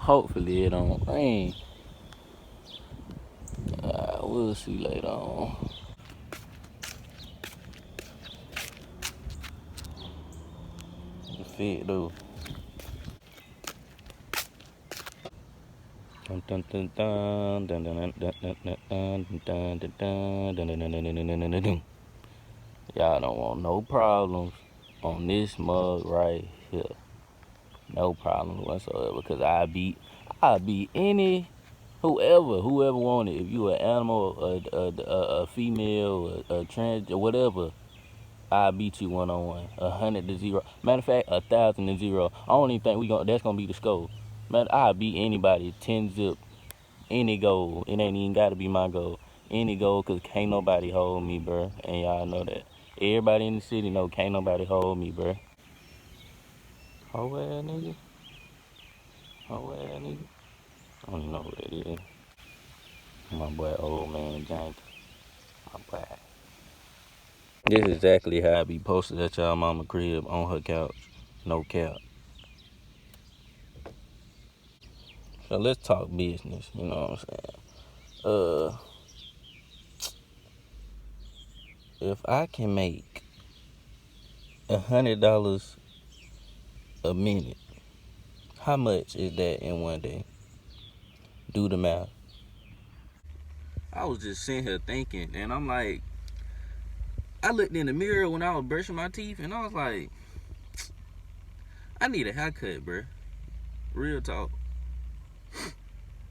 Hopefully it don't rain. We'll see later on. The fit though. Dun dun dun dun dun dun dun dun dun dun dun dun dun dun dun dun dun dun dun. Y'all don't want no problems on this mug right here. No problems whatsoever. Cause I beat any whoever wanted. If you an animal, a female, a trans, or whatever, I beat you 1-on-1, 100-0. Matter of fact, 1,000-0. I don't even think that's gonna be the score. Man, I beat anybody 10-zip, any goal. It ain't even gotta be my goal. Any goal, cause can't nobody hold me, bruh. And y'all know that. Everybody in the city know can't nobody hold me, bruh. Oh well, nigga. Oh well, nigga. I don't even know who that is. My boy, old man Jank. My boy. This is exactly how I be posted at y'all mama crib on her couch. No cap. So let's talk business, you know what I'm saying? If I can make $100 a minute, how much is that in one day? Do the math. I was just sitting here thinking, and I'm like, I looked in the mirror when I was brushing my teeth, and I was like, I need a haircut, bruh. Real talk.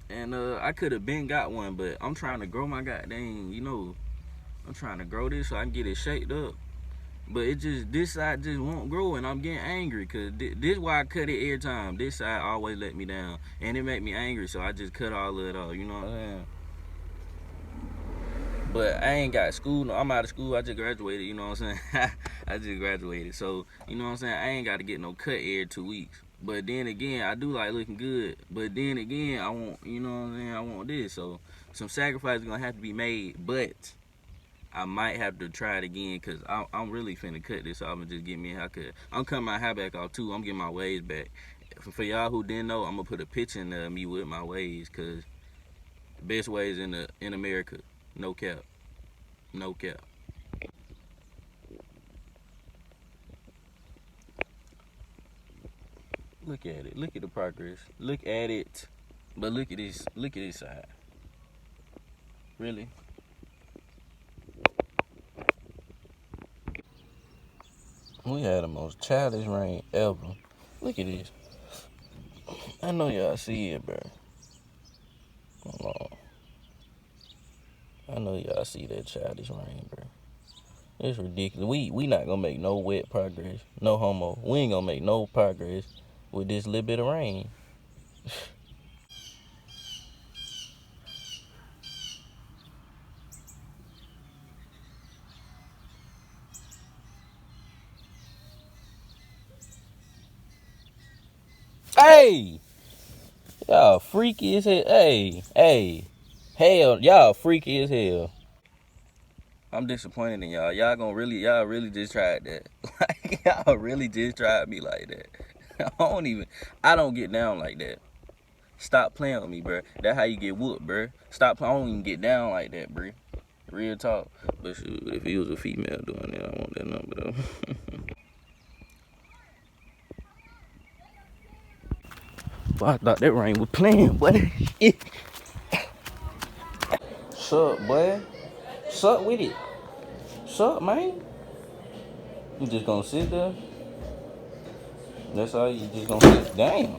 And I could have been got one, but I'm trying to grow my goddamn, I'm trying to grow this so I can get it shaped up. But this side just won't grow, and I'm getting angry because this why I cut it every time. This side always let me down, and it make me angry, so I just cut all of it off. You know what I'm saying? But I ain't got school. No, I'm out of school. I just graduated. You know what I'm saying? I just graduated, so you know what I'm saying. I ain't got to get no cut every 2 weeks. But then again, I do like looking good. But then again, I want, you know what I'm saying. I want this, so some sacrifices gonna have to be made. But I might have to try it again because I'm really finna cut this off and just get me a haircut. I'm cutting my hair back off too. I'm getting my waves back. For y'all who didn't know, I'm gonna put a picture in me with my waves because best waves in America. No cap. No cap. Look at it. Look at the progress. Look at it. But look at this. Look at this side. Really? We had the most childish rain ever. Look at this. I know y'all see it, bro. Hold on. I know y'all see that childish rain, bro. It's ridiculous. We not gonna make no wet progress. No homo. We ain't gonna make no progress with this little bit of rain. Hey! Y'all freaky as hell. Hey. Hell, y'all freaky as hell. I'm disappointed in y'all. Y'all really just tried that. Like, y'all really just tried me like that. I don't get down like that. Stop playing with me, bro. That's how you get whooped, bro. Stop playing. I don't even get down like that, bro. Real talk. But shoot, if he was a female doing it, I want that number though. Boy, I thought that rain was playing, boy. Sup, boy? Sup with it? Sup, man? You just gonna sit there? That's all you just gonna sit? Damn.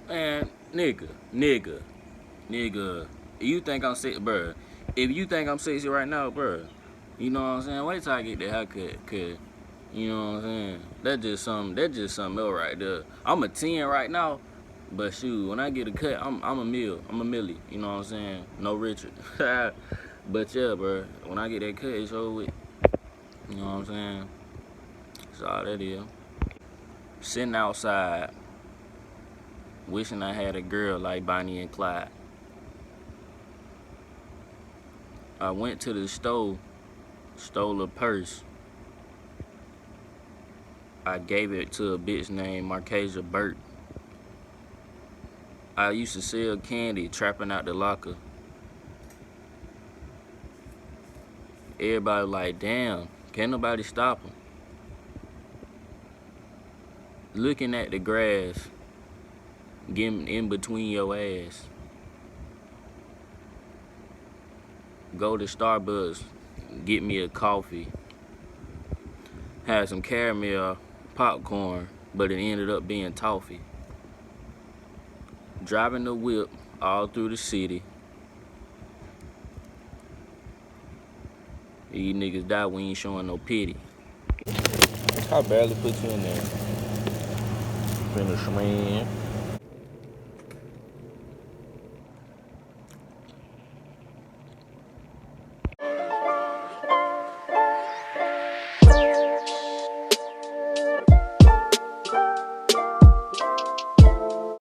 Man, nigga. You think I'm sexy, bruh? If you think I'm sexy right now, bruh, you know what I'm saying? Wait till I get the haircut, cause you know what I'm saying. That's just something else right there. I'm a 10 right now, but shoot, when I get a cut, I'm a mill. I'm a millie. You know what I'm saying? No Richard. But yeah, bruh, when I get that cut, it's over with. You know what I'm saying? That's all that is. Sitting outside, wishing I had a girl like Bonnie and Clyde. I went to the store, stole a purse. I gave it to a bitch named Marcasia Burt. I used to sell candy, trapping out the locker. Everybody like, damn, can't nobody stop him. Looking at the grass, getting in between your ass. Go to Starbucks, get me a coffee. Had some caramel popcorn, but it ended up being toffee. Driving the whip all through the city. These niggas die, we ain't showing no pity. I barely put you in there. Finish, man.